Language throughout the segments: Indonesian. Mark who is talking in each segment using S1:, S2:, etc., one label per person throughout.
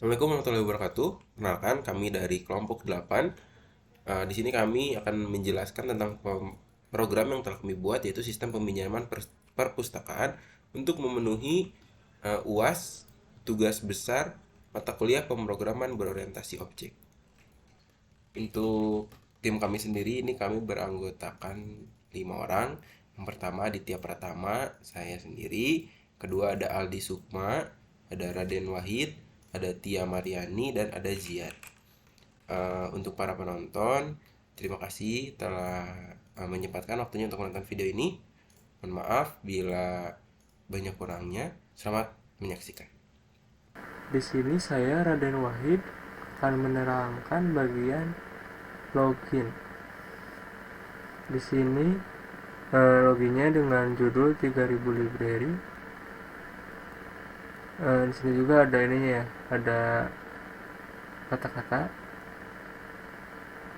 S1: Assalamualaikum warahmatullahi wabarakatuh. Kenalkan, kami dari kelompok 8. Di sini kami akan menjelaskan tentang program yang telah kami buat, yaitu sistem peminjaman perpustakaan untuk memenuhi UAS, tugas besar mata kuliah pemrograman berorientasi objek. Untuk tim kami sendiri, ini kami beranggotakan 5 orang. Yang pertama Aditya Pratama, saya sendiri. Kedua ada Aldi Sukma, ada Raden Wahid, ada Tia Mariani, dan ada Ziad. Untuk para penonton, terima kasih telah menyempatkan waktunya untuk menonton video ini. Mohon maaf bila banyak kurangnya. Selamat menyaksikan.
S2: Di sini saya Raden Wahid akan menerangkan bagian login. Di sini loginnya dengan judul 3000 library. Di sini juga ada ininya ya, ada kata-kata.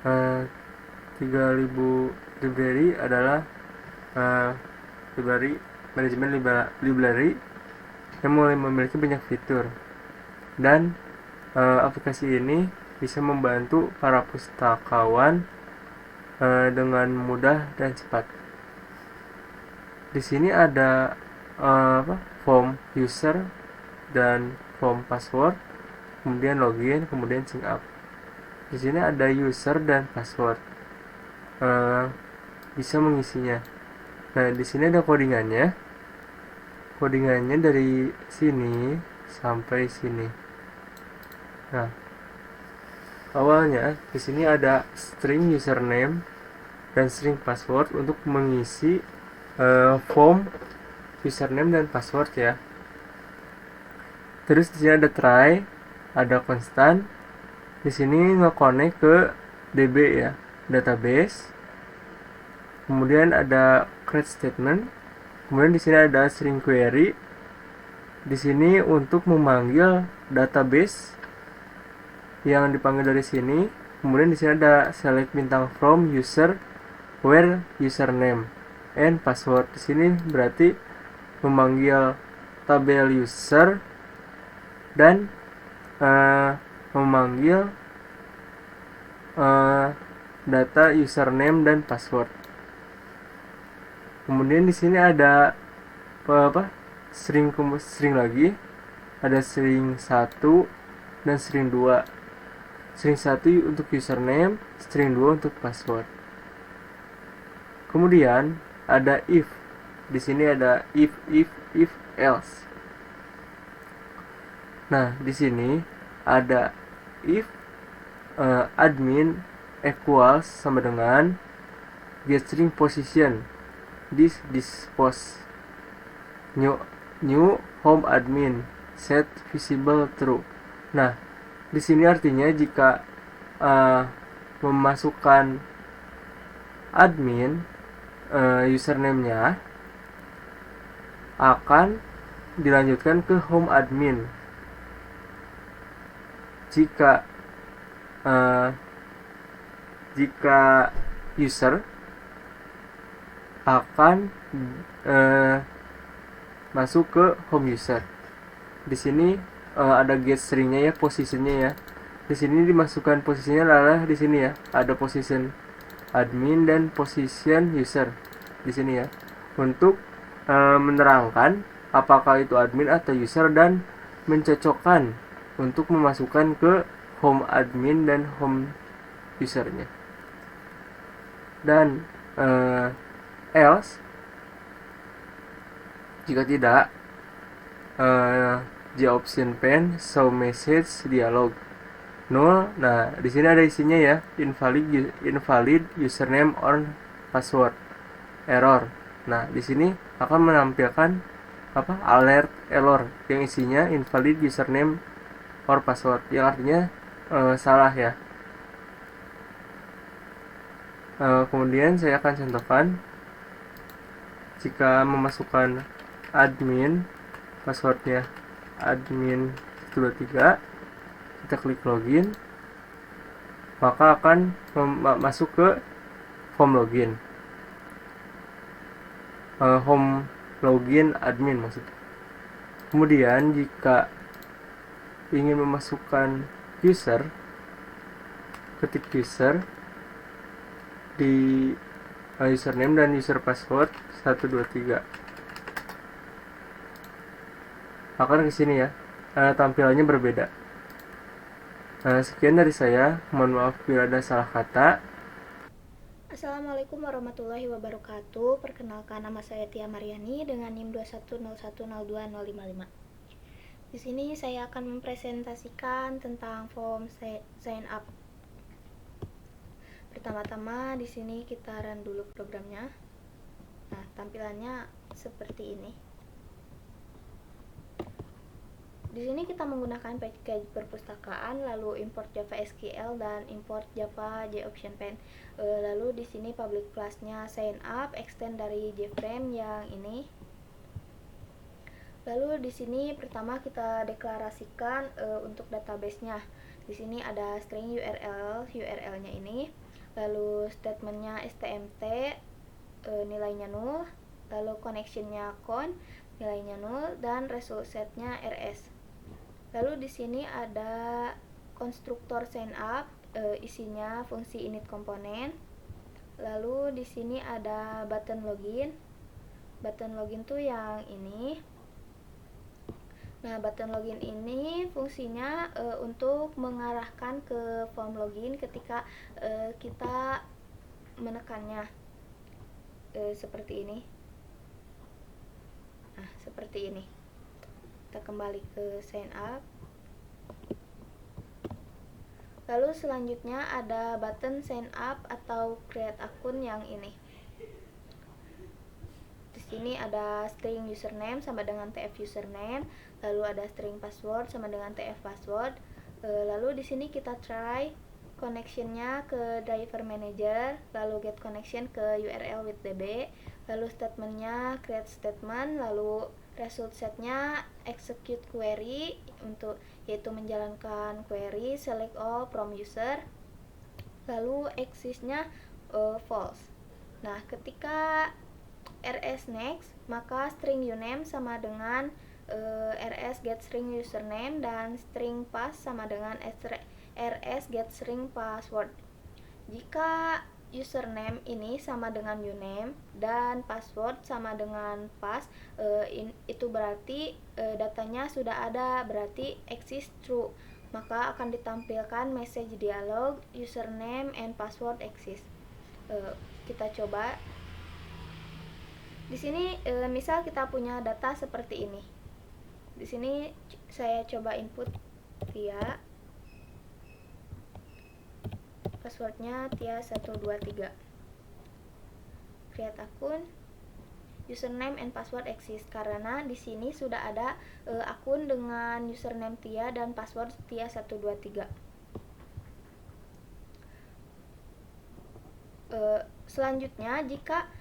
S2: 3000 library adalah library manajemen library yang mulai memiliki banyak fitur, dan aplikasi ini bisa membantu para pustakawan dengan mudah dan cepat. Di sini ada form user dan form password, kemudian login, kemudian sign up. Di sini ada user dan password, bisa mengisinya. Nah, di sini ada codingannya. Codingannya dari sini sampai sini. Nah, awalnya di sini ada string username dan string password untuk mengisi form username dan password ya. Terus di sini ada try, ada constant. Di sini nge-connect ke DB ya, database. Kemudian ada create statement. Kemudian di sini ada string query. Di sini untuk memanggil database yang dipanggil dari sini. Kemudian di sini ada select bintang from user where username and password. Di sini berarti memanggil tabel user dan memanggil data username dan password. Kemudian di sini ada string lagi, ada string 1 dan string 2. String 1 untuk username, string 2 untuk password. Kemudian ada if. Di sini ada if else. Nah, di sini ada if admin equals sama dengan getString position this post new home admin set visible true. Nah, di sini artinya jika memasukkan admin username-nya akan dilanjutkan ke home admin. Jika user akan masuk ke home user. Di sini ada get stringnya ya, posisinya ya. Di sini dimasukkan posisinya adalah di sini ya. Ada position admin dan position user di sini ya. Untuk menerangkan apakah itu admin atau user dan mencocokkan untuk memasukkan ke home admin dan home usernya. Dan else jika tidak, the option pane show message dialog null. Nah, di sini ada isinya ya, invalid username or password error. Nah, di sini akan menampilkan alert error yang isinya invalid username or password, yang artinya salah ya. Kemudian saya akan contohkan jika memasukkan admin, passwordnya admin 23, kita klik login, maka akan masuk ke home login, home login admin maksudnya. Kemudian jika ingin memasukkan user, ketik user di username dan user password 123. Akan kesini ya, tampilannya berbeda. Sekian dari saya, mohon maaf bila ada salah kata.
S3: Assalamualaikum warahmatullahi wabarakatuh. Perkenalkan, nama saya Tia Mariani dengan NIM 2101020055. Di sini saya akan mempresentasikan tentang form sign up. Pertama-tama di sini kita run dulu programnya. Nah, tampilannya seperti ini. Di sini kita menggunakan package perpustakaan, lalu import Java SQL dan import Java JOptionPen. Lalu di sini public class-nya sign up, extend dari JFrame yang ini. Lalu di sini pertama kita deklarasikan untuk database-nya. Di sini ada string URL-nya ini. Lalu statement-nya stmt, nilainya null. Lalu connection-nya con, nilainya null, dan result set-nya rs. Lalu di sini ada konstruktor sign up, isinya fungsi init komponen. Lalu di sini ada button login. Button login tuh yang ini. Nah, button login ini fungsinya untuk mengarahkan ke form login ketika kita menekannya. Seperti ini. Nah, seperti ini. Kita kembali ke sign up. Lalu selanjutnya ada button sign up atau create akun yang ini. Di sini ada string username sama dengan tf username, lalu ada string password sama dengan tf password. Lalu di sini kita try connection-nya ke driver manager, lalu get connection ke URL with db, lalu statement-nya create statement, lalu result set-nya execute query untuk yaitu menjalankan query select all from user, lalu exist-nya false. Nah, ketika rs next, maka string uname sama dengan rs get string username dan string pass sama dengan rs get string password. Jika username ini sama dengan uname dan password sama dengan pass, itu berarti datanya sudah ada, berarti exist true. Maka akan ditampilkan message dialog username and password exist. Kita coba. Di sini misal kita punya data seperti ini. Di sini saya coba input via passwordnya tia123. Create akun, username and password exist karena di sini sudah ada akun dengan username Tia dan password tia123. Selanjutnya jika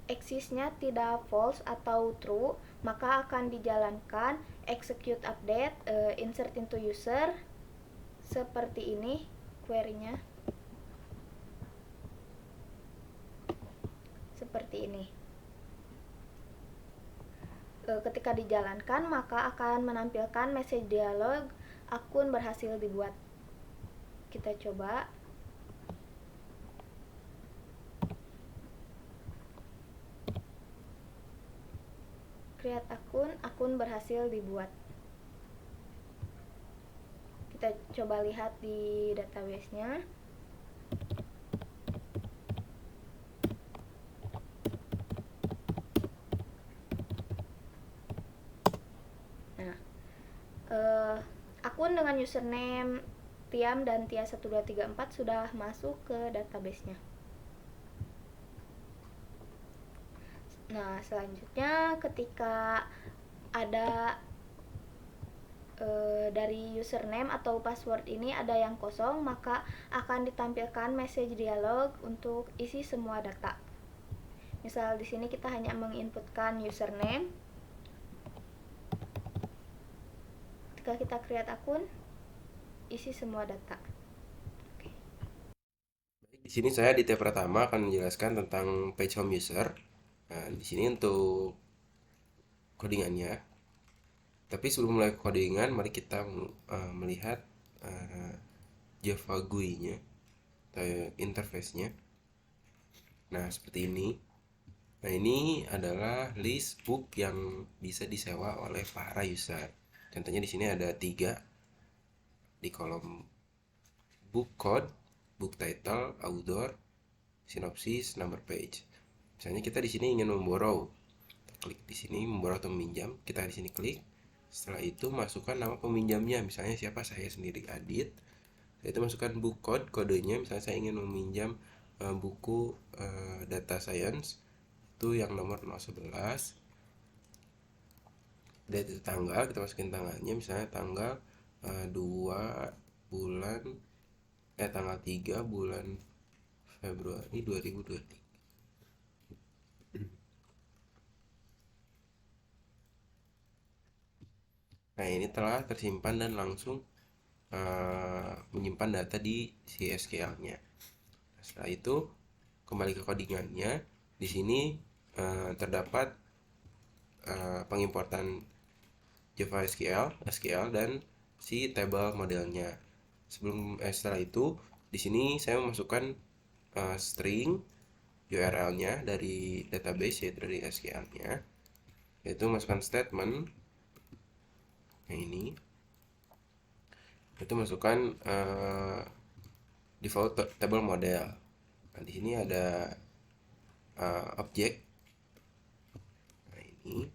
S3: exist-nya tidak false atau true, maka akan dijalankan execute update insert into user seperti ini query-nya. Seperti ini. Ketika dijalankan maka akan menampilkan message dialog akun berhasil dibuat. Kita coba. Create akun berhasil dibuat. Kita coba lihat di database-nya. Nah, akun dengan username Tiam dan Tia1234 sudah masuk ke database-nya. Nah, selanjutnya ketika ada dari username atau password ini ada yang kosong, maka akan ditampilkan message dialog untuk isi semua data. Misal di sini kita hanya menginputkan username. Ketika kita create akun, isi semua data.
S1: Di sini saya di tab pertama akan menjelaskan tentang page home user. Nah, di sini untuk codingannya. Tapi sebelum mulai codingan, mari kita melihat Java GUI-nya atau interface-nya. Nah, seperti ini. Nah, ini adalah list book yang bisa disewa oleh para user. Contohnya di sini ada 3 di kolom book code, book title, author, sinopsis, number page. Misalnya kita di sini ingin memborrow, klik di sini memborrow atau meminjam, kita di sini klik. Setelah itu masukkan nama peminjamnya, misalnya siapa, saya sendiri Adit. Setelah itu masukkan book code, kodenya, misalnya saya ingin meminjam buku data science itu yang nomor 011. Dari tanggal kita masukin tanggalnya, misalnya tanggal 2 bulan tanggal 3 bulan Februari 2023. Nah, ini telah tersimpan dan langsung menyimpan data di si SQL-nya. Setelah itu kembali ke codingannya. Di sini terdapat pengimportan Java SQL dan si table modelnya. Setelah itu di sini saya memasukkan string URL-nya dari database, yaitu dari SQL-nya, yaitu masukkan statement. Nah, ini itu masukkan default table model. Nah, di sini ada objek. Nah, ini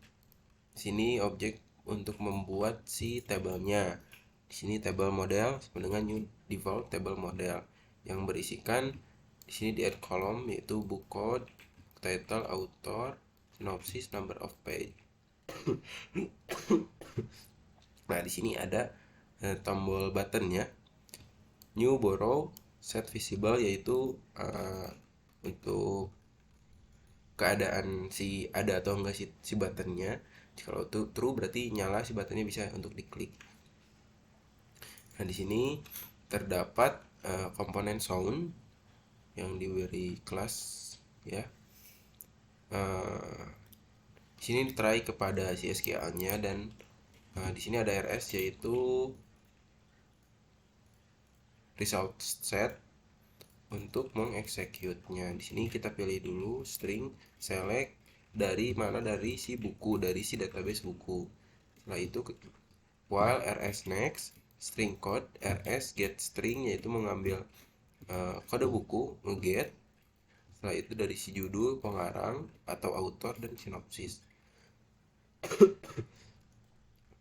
S1: di sini objek untuk membuat si tabelnya. Di sini table model sama dengan new default table model yang berisikan di sini di add column, yaitu book code, title, author, sinopsis, number of page. Nah, di sini ada tombol buttonnya, new, borrow, set visible, yaitu untuk keadaan si ada atau enggak si buttonnya. Kalau true berarti nyala, si buttonnya bisa untuk diklik. Nah, di sini terdapat komponen sound yang diberi kelas, ya. Di sini try kepada si SQL-nya, dan di sini ada RS, yaitu result set untuk mengeksekutnya. Di sini kita pilih dulu string select dari mana, dari si buku, dari si database buku. Setelah itu while rs next string code rs get string, yaitu mengambil kode buku, ngeget. Setelah itu dari si judul, pengarang atau author, dan sinopsis.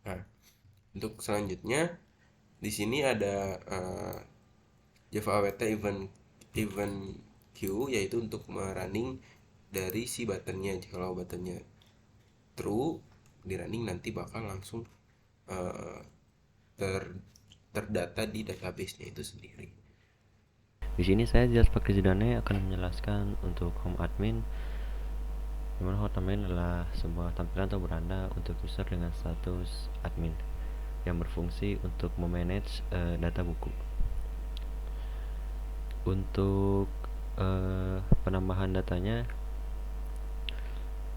S1: Nah, untuk selanjutnya di sini ada Java awt event queue, yaitu untuk merunning dari si buttonnya. Kalau buttonnya true, di running nanti bakal langsung terdata di database-nya itu sendiri.
S4: Di sini saya jelas pakai Zidane akan menjelaskan untuk home admin, di mana home admin adalah sebuah tampilan atau beranda untuk user dengan status admin yang berfungsi untuk memanage data buku. Untuk penambahan datanya,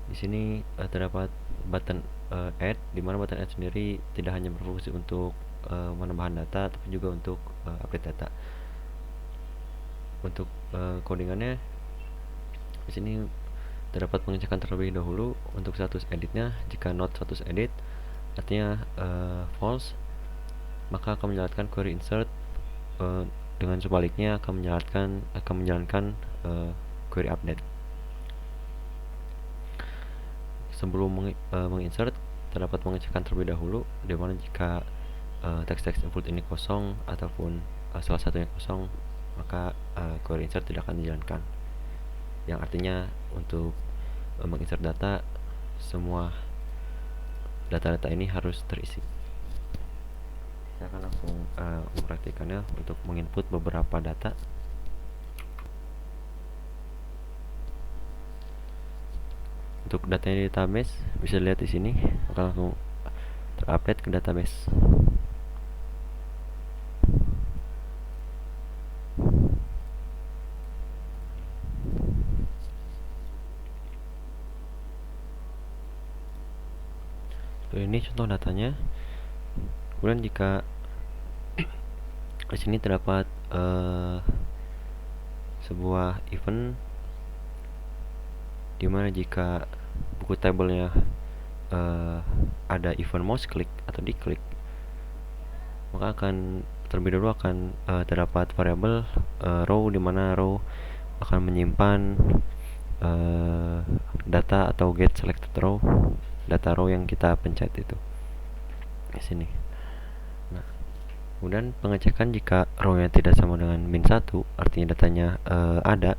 S4: di sini terdapat button add, di mana button add sendiri tidak hanya berfungsi untuk penambahan data, tapi juga untuk update data. Untuk codingannya, di sini terdapat pengecekan terlebih dahulu untuk status editnya. Jika not status edit artinya false, maka akan menjalankan query insert. Dengan sebaliknya akan menjalankan query update. Sebelum menginsert, terdapat pengecekan terlebih dahulu, di mana jika teks-teks input ini kosong ataupun salah satunya kosong, maka query insert tidak akan dijalankan. Yang artinya untuk menginsert data, semua data-data ini harus terisi. Saya akan langsung mempraktikannya untuk menginput beberapa data. Untuk datanya di database bisa dilihat di sini, akan langsung terupdate ke database. Ini contoh datanya. Kemudian jika di sini terdapat sebuah event dimana jika buku tabelnya ada event mouse click atau diklik, maka akan terlebih dahulu akan terdapat variabel row dimana row akan menyimpan data atau get selected row, data row yang kita pencet itu di sini. Nah, kemudian pengecekan jika row-nya tidak sama dengan min 1, artinya datanya ada,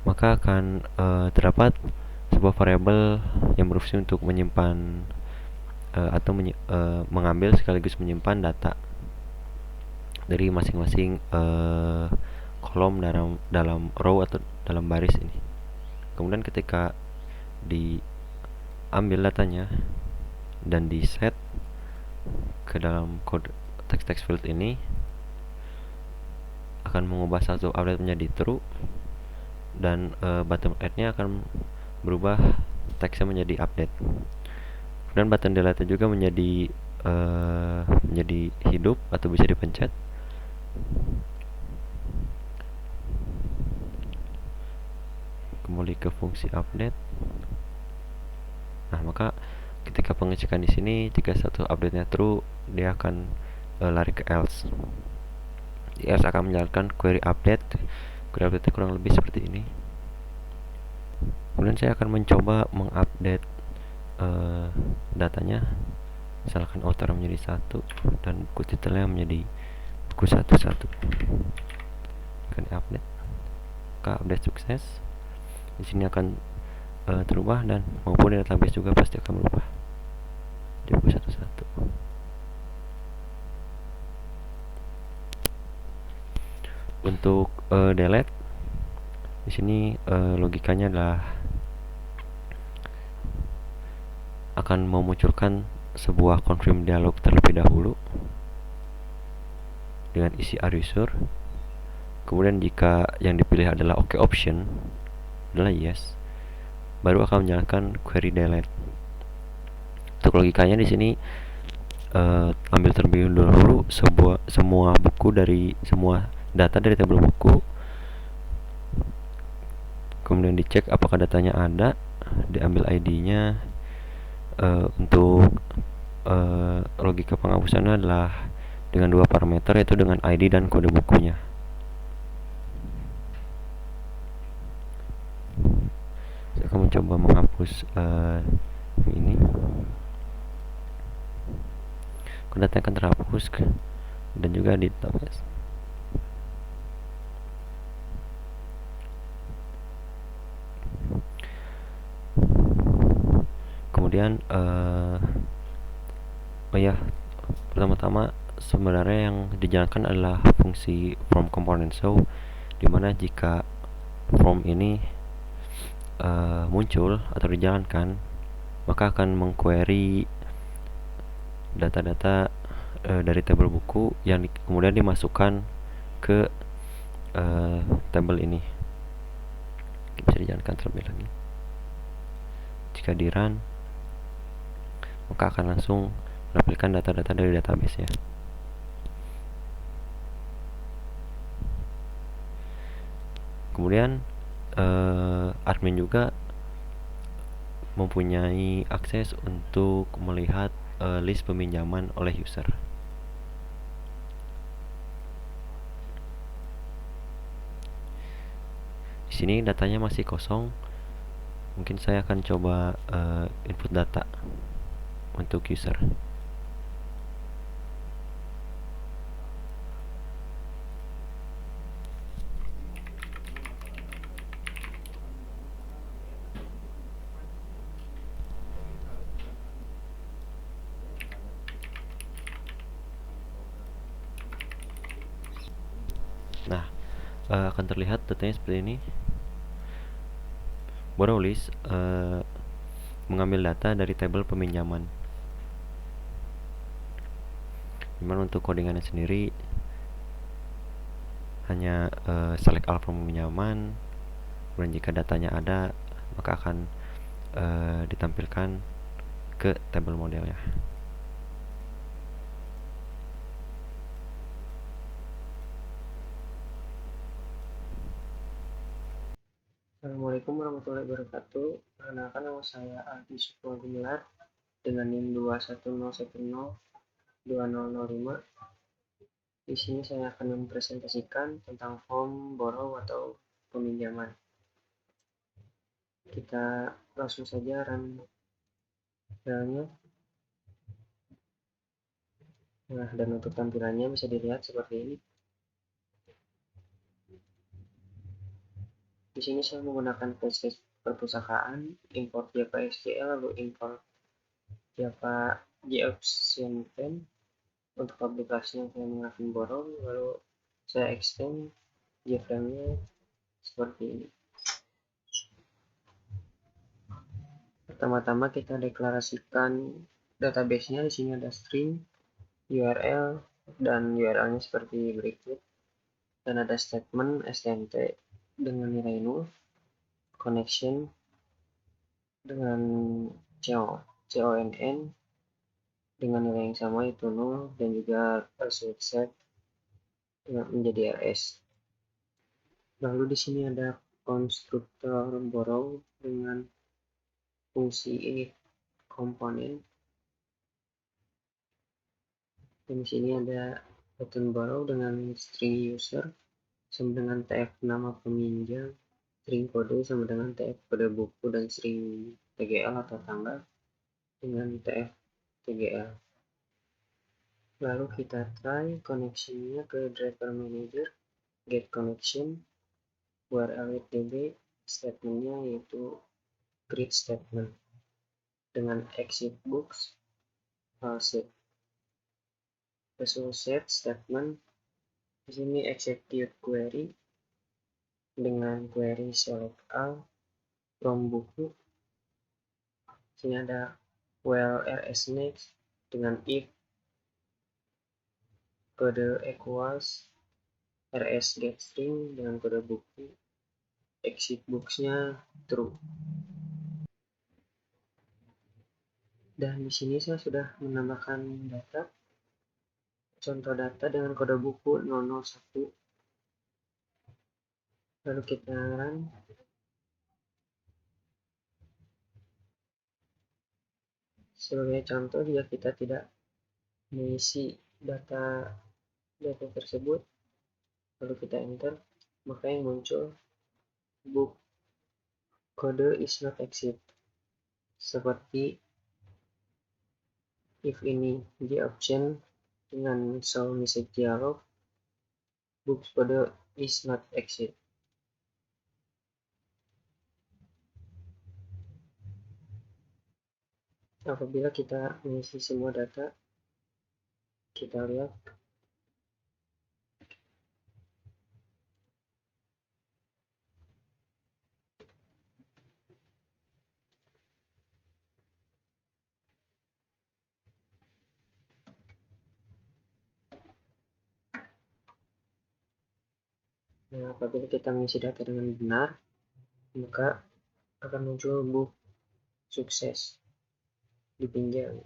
S4: maka akan terdapat sebuah variabel yang berfungsi untuk menyimpan atau mengambil sekaligus menyimpan data dari masing-masing kolom dalam row atau dalam baris ini. Kemudian ketika diambil datanya dan di set ke dalam kode text field ini, akan mengubah satu update menjadi true, dan button add-nya akan berubah teksnya menjadi update. Dan button delete juga menjadi hidup atau bisa dipencet. Kembali ke fungsi update. Nah, maka ketika pengecekan di sini, jika satu update-nya true, dia akan lari ke else. Di else akan menjalankan query update. Query update kurang lebih seperti ini. Kemudian saya akan mencoba mengupdate datanya. Misalkan author menjadi 1 dan buku titelnya menjadi buku 11. Akan update. Maka update sukses. Di sini akan terubah, dan maupun di database juga pasti akan berubah di buku 11. Untuk delete di sini logikanya adalah akan memunculkan sebuah confirm dialog terlebih dahulu dengan isi are you sure. Kemudian jika yang dipilih adalah OK option adalah yes, baru akan menjalankan query delete. Untuk logikanya di sini ambil terlebih dahulu semua buku dari semua data dari tabel buku, kemudian dicek apakah datanya ada, diambil ID-nya. Untuk logika penghapusannya adalah dengan dua parameter, yaitu dengan ID dan kode bukunya. Saya akan mencoba menghapus ini. Datanya akan terhapus dan juga di database. Kemudian pertama-tama sebenarnya yang dijalankan adalah fungsi from component show, dimana jika from ini muncul atau dijalankan, maka akan mengquery data-data dari tabel buku yang kemudian dimasukkan ke tabel ini. Bisa dijalankan terlebih lagi. Jika di run, maka akan langsung menampilkan data-data dari database ya. Kemudian admin juga mempunyai akses untuk melihat list peminjaman oleh user. Di sini datanya masih kosong. Mungkin saya akan coba input data untuk user. Nah, akan terlihat datanya seperti ini. Borrow list mengambil data dari tabel peminjaman. Dimana untuk codingannya sendiri hanya select all from peminjaman. Kemudian jika datanya ada, maka akan ditampilkan ke tabel modelnya.
S2: Assalamualaikum warahmatullahi wabarakatuh. Perkenalkan, nama saya Aldi Sukma Gumilar dengan NIM 210102005. Di sini saya akan mempresentasikan tentang form borrow atau peminjaman. Kita langsung saja run filenya. Nah, dan untuk tampilannya bisa dilihat seperti ini. Di sini saya menggunakan PSS perpustakaan, import Java SQL, lalu import Java JOption 10. Untuk aplikasinya saya menggunakan borrow, lalu saya extend JFrame-nya seperti ini. Pertama-tama kita deklarasikan database-nya. Di sini ada string, URL, dan URL-nya seperti berikut. Dan ada statement STMT dengan nilai null, connection dengan CONN dengan nilai yang sama yaitu null, dan juga password set menjadi RS. Lalu di sini ada konstruktor borrow dengan fungsi init komponen. Dan di sini ada button borrow dengan string user sama dengan tf nama peminjam, string kode sama dengan tf kode buku, dan string tgl atau tanggal dengan tf tgl. Lalu kita try connection-nya ke driver manager, get connection, URL with db, statement-nya yaitu create statement dengan exit books false. Associate statement di sini execute query dengan query select all from buku. Sini ada while rs next dengan if kode equals rs get string dengan kode buku, exit books-nya true. Dan di sini saya sudah menambahkan data, contoh data dengan kode buku 001. Lalu kita run. Sebagai contoh, jika kita tidak mengisi data tersebut, lalu kita enter, maka yang muncul book kode is not exit. Seperti if ini di option dengan show message dialog, book kode is not exit. Apabila kita mengisi semua data, kita lihat apabila kita mengisi data dengan benar, maka akan muncul book sukses dipinjam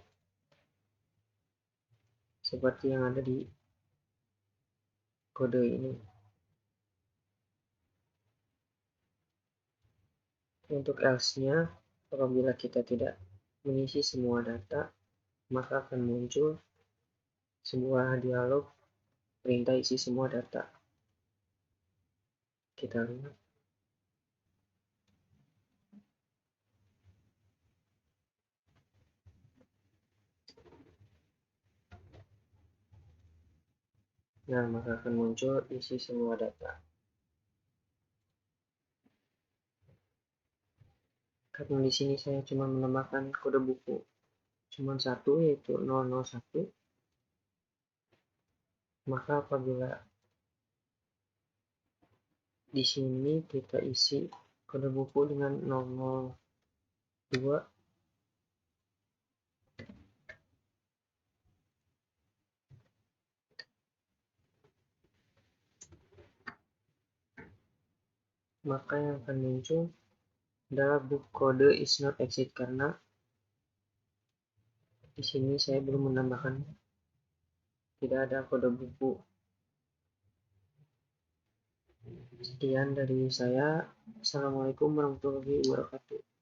S2: seperti yang ada di kode ini. Untuk else-nya, apabila kita tidak mengisi semua data, maka akan muncul sebuah dialog perintah isi semua data. Kita lihat. Nah, maka akan muncul isi semua data. Karena di sini saya cuma menambahkan kode buku cuma satu, yaitu 001, maka apabila di sini kita isi kode buku dengan 002, maka yang akan muncul adalah book kode is not exit, karena di sini saya belum menambahkan, tidak ada kode buku. Sekian dari saya. Assalamualaikum warahmatullahi wabarakatuh.